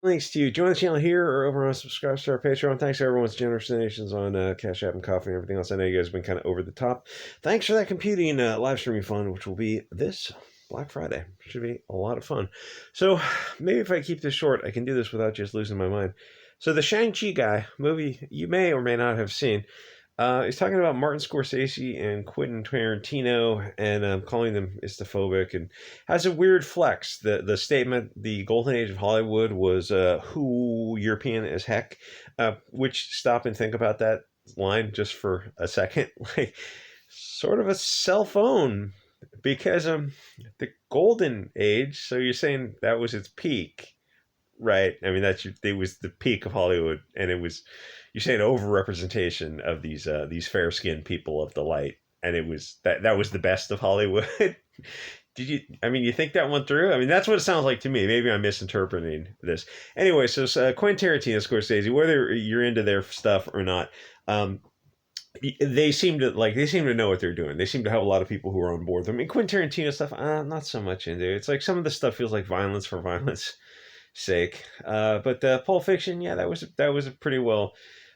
Links to join the channel here or over on subscribe to our Patreon. Thanks to everyone's generous donations on Cash App and Coffee and everything else. I know you guys have been kind of over the top. Thanks for that computing live streaming fun, which will be this Black Friday. Should be a lot of fun. So maybe if I keep this short, I can do this without just losing my mind. So the Shang-Chi guy movie you may or may not have seen. He's talking about Martin Scorsese and Quentin Tarantino and calling them Islamophobic, and has a weird flex. The statement, the golden age of Hollywood was who European as heck, which stop and think about that line just for a second. Like, sort of a cell phone, because the golden age, so you're saying that was its peak, right? I mean, it was the peak of Hollywood, and it was, you're saying, overrepresentation of these fair skinned people of the light, and it was that was the best of Hollywood. Did you? I mean, you think that went through? I mean, that's what it sounds like to me. Maybe I'm misinterpreting this. Anyway, so Quentin Tarantino, Scorsese, whether you're into their stuff or not, they seem to know what they're doing. They seem to have a lot of people who are on board with them. I mean, Quentin Tarantino stuff, not so much into. It's like some of the stuff feels like violence for violence sake. But Pulp Fiction, yeah, that was a pretty well.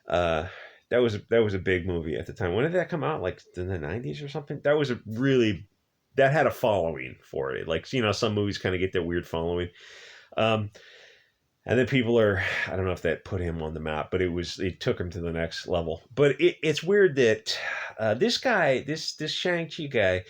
That was a big movie at the time. When did that come out? Like in the '90s or something? That was a really, that had a following for it. Like, some movies kind of get that weird following. Um, and then people are, I don't know if that put him on the map, but it took him to the next level. But it's weird that this guy, this Shang-Chi guy,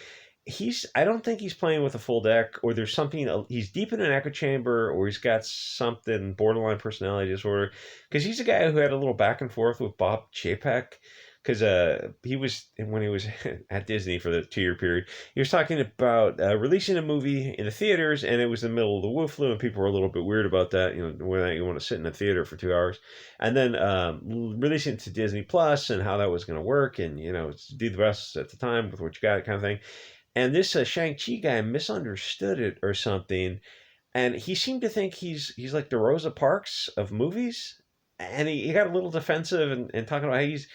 I don't think he's playing with a full deck, or there's something, he's deep in an echo chamber, or he's got something borderline personality disorder, because he's a guy who had a little back and forth with Bob Chapek, because he was, when he was at Disney for the 2 year period, he was talking about releasing a movie in the theaters, and it was in the middle of the Wu flu, and people were a little bit weird about that, when you want to sit in a theater for 2 hours, and then releasing it to Disney Plus, and how that was going to work, and do the best at the time with what you got, kind of thing. And this Shang-Chi guy misunderstood it or something, and he seemed to think he's like the Rosa Parks of movies, and he got a little defensive, and talking about how he's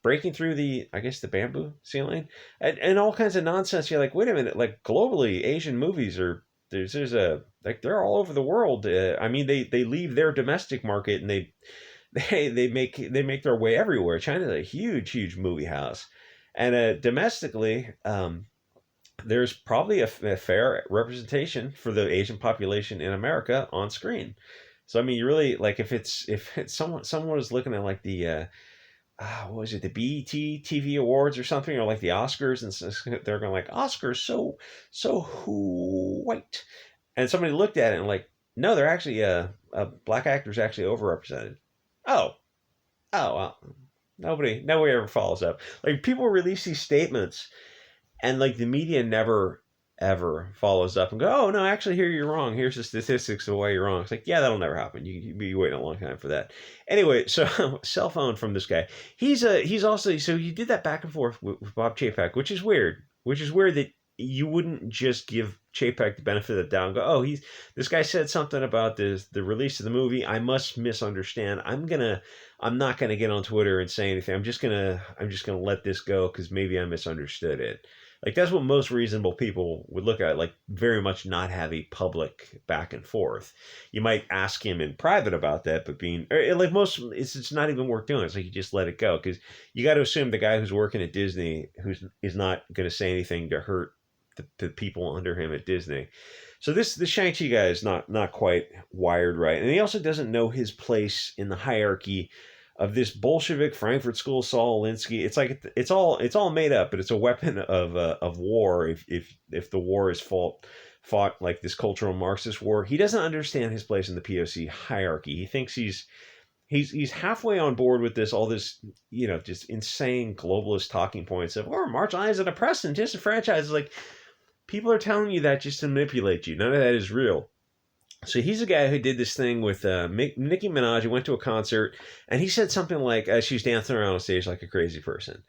breaking through I guess the bamboo ceiling, and all kinds of nonsense. You're like, wait a minute, like globally, Asian movies are there's a like they're all over the world. I mean, they leave their domestic market, and they make their way everywhere. China's a huge movie house, and domestically. There's probably a fair representation for the Asian population in America on screen. So I mean, you really, like, if it's someone is looking at like the what was it, the BET TV Awards or something, or like the Oscars, and they're going like, Oscars so who white, and somebody looked at it and like, no, they're actually black actors actually overrepresented. Oh, well, nobody ever follows up. Like, people release these statements, and like the media never ever follows up and go, oh no, actually, here you're wrong, here's the statistics of why you're wrong. It's like, yeah, that'll never happen. You'd be waiting a long time for that. Anyway, so cell phone from this guy. He's also, so he did that back and forth with Bob Chapek, which is weird that you wouldn't just give Chapek the benefit of the doubt and go, oh, this guy said something about the release of the movie, I must misunderstand, I'm not gonna get on Twitter and say anything, I'm just gonna let this go because maybe I misunderstood it. Like, that's what most reasonable people would look at, like, very much not have a public back and forth. You might ask him in private about that, but like most, it's not even worth doing. It's like you just let it go, because you got to assume the guy who's working at Disney is not going to say anything to hurt the people under him at Disney. So this Shang-Chi guy is not quite wired right, and he also doesn't know his place in the hierarchy of this Bolshevik Frankfurt School Saul Alinsky. It's like it's all made up, but it's a weapon of war. If the war is fought like this cultural Marxist war, he doesn't understand his place in the POC hierarchy. He thinks he's halfway on board with all this, just insane globalist talking points of, we're marginalized and oppressed and disenfranchised. Like, people are telling you that just to manipulate you. None of that is real. So he's a guy who did this thing with Nicki Minaj. He went to a concert, and he said something like, she was dancing around on stage like a crazy person.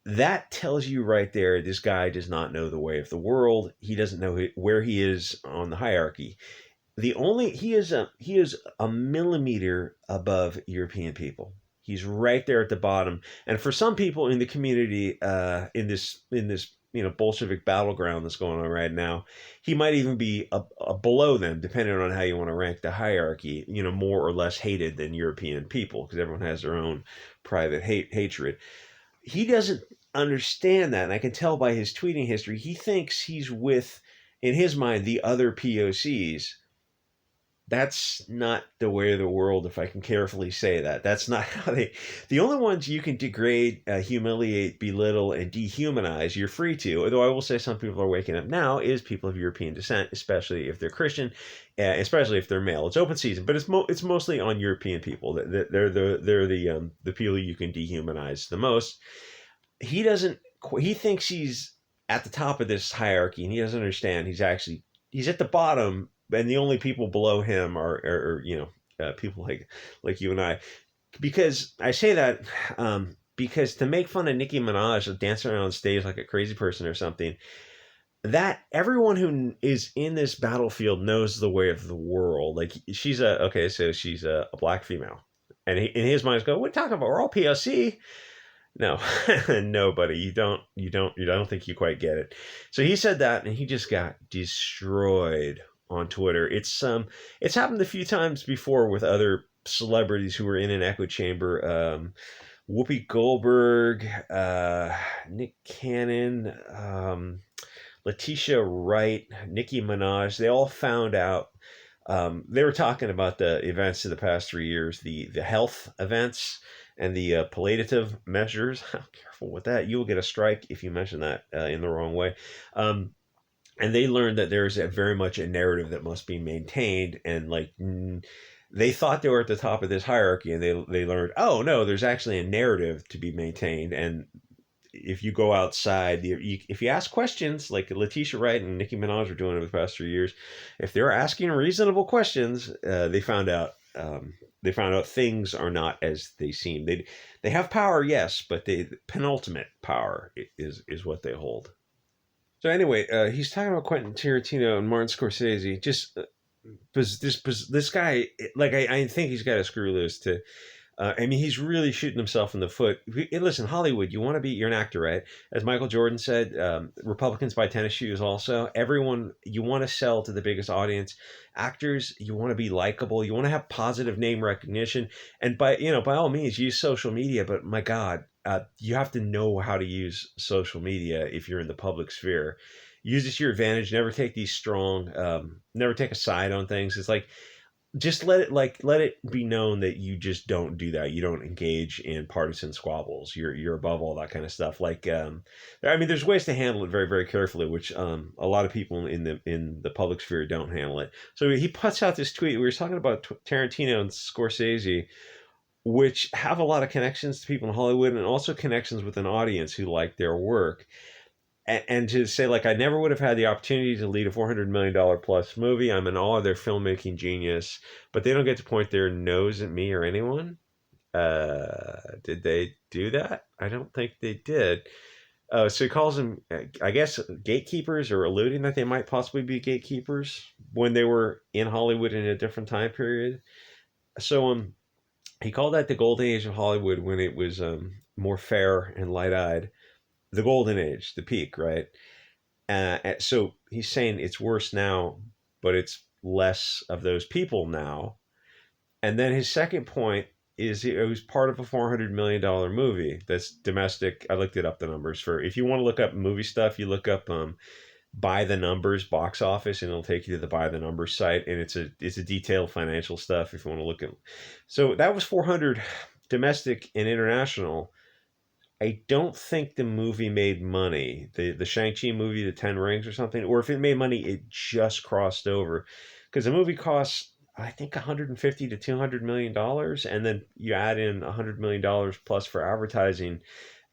That tells you right there, this guy does not know the way of the world. He doesn't know where he is on the hierarchy. He is a millimeter above European people. He's right there at the bottom. And for some people in the community, in this Bolshevik battleground that's going on right now. He might even be a below them, depending on how you want to rank the hierarchy. More or less hated than European people, because everyone has their own private hatred. He doesn't understand that, and I can tell by his tweeting history. He thinks he's with, in his mind, the other POCs. That's not the way of the world, if I can carefully say that. That's not how they. The only ones you can degrade, humiliate, belittle, and dehumanize, you're free to. Although I will say some people are waking up now, is people of European descent, especially if they're Christian, especially if they're male. It's open season, but it's mostly on European people. They're the people you can dehumanize the most. He doesn't. He thinks he's at the top of this hierarchy, and he doesn't understand. He's at the bottom, and the only people below him are people like you and I. Because I say that because to make fun of Nicki Minaj dancing around on stage like a crazy person or something, that everyone who is in this battlefield knows the way of the world. Like she's a black female, and in his mind, go, "What are you talking about? We're all POC." No, nobody. I don't think you quite get it. So he said that, and he just got destroyed on Twitter. It's happened a few times before with other celebrities who were in an echo chamber. Whoopi Goldberg, Nick Cannon, Letitia Wright, Nicki Minaj. They all found out. They were talking about the events of the past 3 years, the health events and the palliative measures. Careful with that. You will get a strike if you mention that in the wrong way. And they learned that there's very much a narrative that must be maintained. And they thought they were at the top of this hierarchy, and they learned, oh, no, there's actually a narrative to be maintained. And if you go outside, if you ask questions like Letitia Wright and Nicki Minaj are doing over the past 3 years, if they're asking reasonable questions, they found out things are not as they seem. They have power, yes, but the penultimate power is what they hold. So anyway, he's talking about Quentin Tarantino and Martin Scorsese. Just this guy, like I think he's got a screw loose to. He's really shooting himself in the foot. Listen, Hollywood, you're an actor, right? As Michael Jordan said, Republicans buy tennis shoes also. Everyone, you want to sell to the biggest audience. Actors, you want to be likable. You want to have positive name recognition. And by all means, use social media. But my God, you have to know how to use social media if you're in the public sphere. Use it to your advantage. Never take never take a side on things. It's like, just let it be known that you just don't do that. You don't engage in partisan squabbles. You're above all that kind of stuff. There's ways to handle it very, very carefully, which a lot of people in the public sphere don't handle it. So he puts out this tweet. We were talking about Tarantino and Scorsese, which have a lot of connections to people in Hollywood, and also connections with an audience who like their work. And to say, I never would have had the opportunity to lead a $400 million plus movie. I'm in awe of their filmmaking genius, but they don't get to point their nose at me or anyone. Did they do that? I don't think they did. So he calls them, I guess, gatekeepers, or alluding that they might possibly be gatekeepers when they were in Hollywood in a different time period. So he called that the golden age of Hollywood, when it was more fair and light-eyed. The golden age, the peak, right? So he's saying it's worse now, but it's less of those people now. And then his second point is it was part of a $400 million movie that's domestic. I looked it up, the numbers for, if you want to look up movie stuff, you look up by the numbers box office, and it'll take you to the by the numbers site, and it's a detailed financial stuff if you want to look at. So that was 400 domestic and international. I don't think the movie made money. The Shang-Chi movie, the 10 Rings or something, or if it made money, it just crossed over. Because the movie costs, I think, $150 to $200 million, and then you add in $100 million plus for advertising,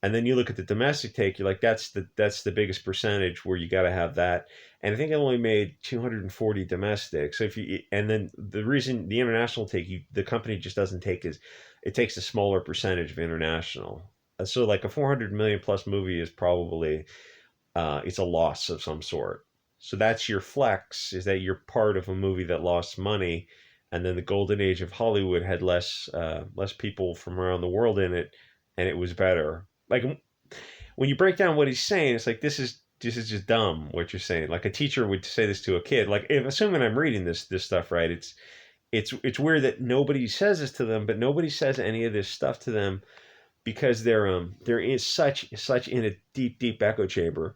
and then you look at the domestic take, you're like, that's the biggest percentage where you got to have that. And I think it only made 240 domestic. So and then the reason the international take, the company just doesn't take it takes a smaller percentage of international. So a 400 million plus movie is probably, it's a loss of some sort. So that's your flex, is that you're part of a movie that lost money, and then the golden age of Hollywood had less people from around the world in it, and it was better. When you break down what he's saying, it's like, this is this is just dumb what you're saying. Like a teacher would say this to a kid. Like if assuming I'm reading this stuff right, it's weird that nobody says this to them, but nobody says any of this stuff to them because they're in such in a deep echo chamber.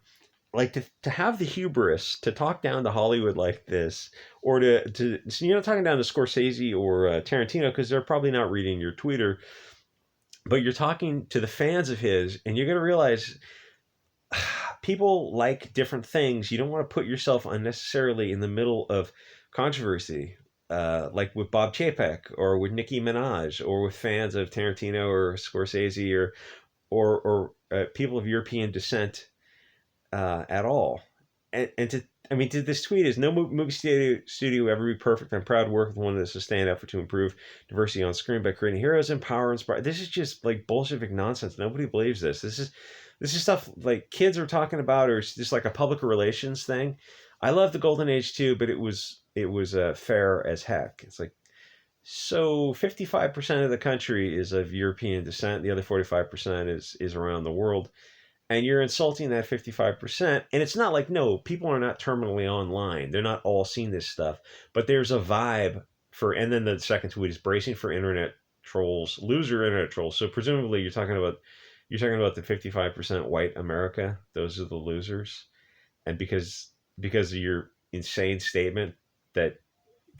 Like to have the hubris to talk down to Hollywood like this, or to talking down to Scorsese or Tarantino because they're probably not reading your Twitter, but you're talking to the fans of his, and you're gonna realize people like different things. You don't want to put yourself unnecessarily in the middle of controversy, like with Bob Chapek or with Nicki Minaj or with fans of Tarantino or Scorsese or people of European descent at all. And to I mean, to this tweet is no movie studio will ever be perfect. I'm proud to work with one that's a stand effort to improve diversity on screen by creating heroes, empower, inspire. This is just like Bolshevik nonsense. Nobody believes this. This is stuff like kids are talking about, or it's just like a public relations thing. I love the golden age too, but it was fair as heck. It's like, so 55% of the country is of European descent. The other 45% is around the world, and you're insulting that 55%. And it's not like, no, people are not terminally online. They're not all seeing this stuff, but there's a vibe for. And then the second tweet is bracing for internet trolls, loser internet trolls. So presumably you're talking about the 55% white America. Those are the losers. And because of your insane statement that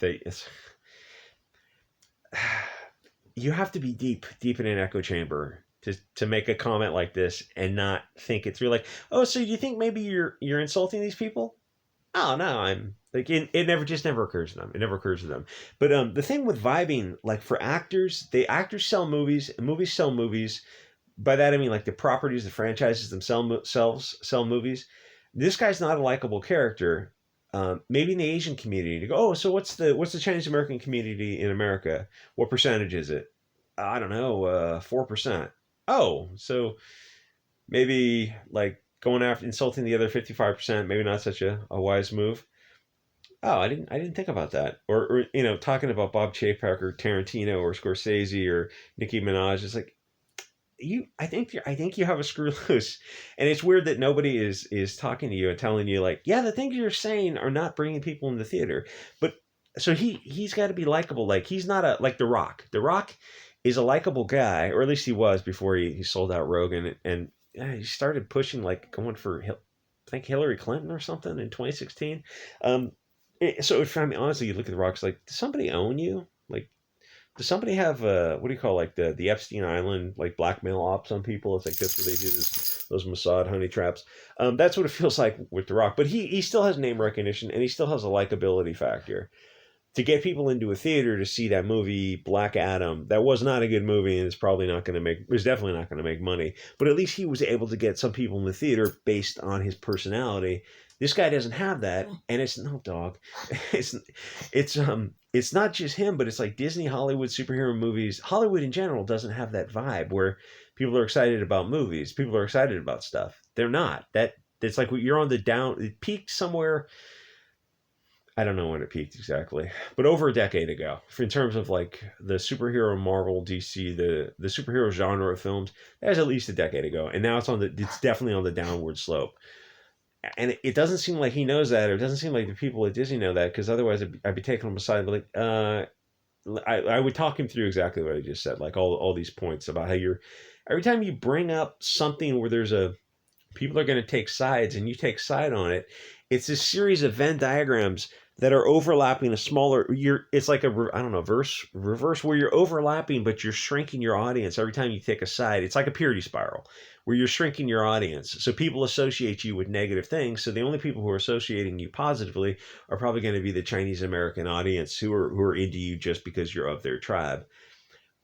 it's, you have to be deep in an echo chamber to make a comment like this and not think it through. Like, oh, so you think maybe you're insulting these people? Oh no, I'm like, it never occurs to them. It never occurs to them. But the thing with vibing, like for actors, actors sell movies, and movies sell movies. By that I mean like the properties, the franchises themselves sell movies. This guy's not a likable character. Maybe in the Asian community, to go, oh, so what's the Chinese American community in America? What percentage is it? I don't know, 4%. Oh, so maybe like going after insulting the other 55%, maybe not such a wise move. Oh, I didn't think about that. Or talking about Bob Chapek or Tarantino or Scorsese or Nicki Minaj. It's like, I think you have a screw loose, and it's weird that nobody is talking to you and telling you like, yeah, the things you're saying are not bringing people in the theater. But so he's got to be likable. Like he's not like The Rock. The Rock is a likable guy, or at least he was before he sold out Rogan, and he started pushing like going for I think Hillary Clinton or something in 2016. So if I mean honestly, you look at The Rock's like, does somebody own you? Like, does somebody have what do you call like the Epstein Island like blackmail ops on people? It's like that's what they do, those Mossad honey traps. That's what it feels like with The Rock. But he still has name recognition, and he still has a likability factor. To get people into a theater to see that movie Black Adam, that was not a good movie, and it's probably not going to make. It's definitely not going to make money. But at least he was able to get some people in the theater based on his personality. This guy doesn't have that, and it's no dog. It's it's not just him, but it's like Disney, Hollywood, superhero movies. Hollywood in general doesn't have that vibe where people are excited about movies. People are excited about stuff. They're not. It's like you're on the down. It peaked somewhere. I don't know when it peaked exactly, but over a decade ago, in terms of like the superhero Marvel, DC, the superhero genre of films, that was at least a decade ago, and now it's definitely on the downward slope. And it doesn't seem like he knows that, or it doesn't seem like the people at Disney know that, because otherwise I'd be taking him aside and be like, I would talk him through exactly what I just said, like all these points about how every time you bring up something where people are going to take sides and you take side on it, it's a series of Venn diagrams that are overlapping a smaller. It's like I don't know, reverse where you're overlapping, but you're shrinking your audience every time you take a side. It's like a purity spiral where you're shrinking your audience. So people associate you with negative things. So the only people who are associating you positively are probably going to be the Chinese American audience who are into you just because you're of their tribe.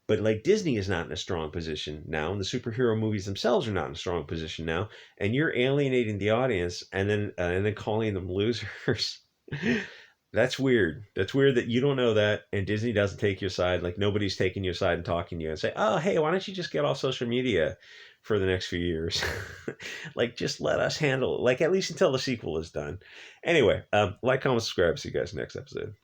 But like Disney is not in a strong position now, and the superhero movies themselves are not in a strong position now, and you're alienating the audience and then calling them losers. That's weird. That's weird that you don't know that, and Disney doesn't take your side. Like nobody's taking your side and talking to you and say, "Oh, hey, why don't you just get off social media for the next few years? Like, just let us handle it. Like at least until the sequel is done." Anyway, like, comment, subscribe. See you guys next episode.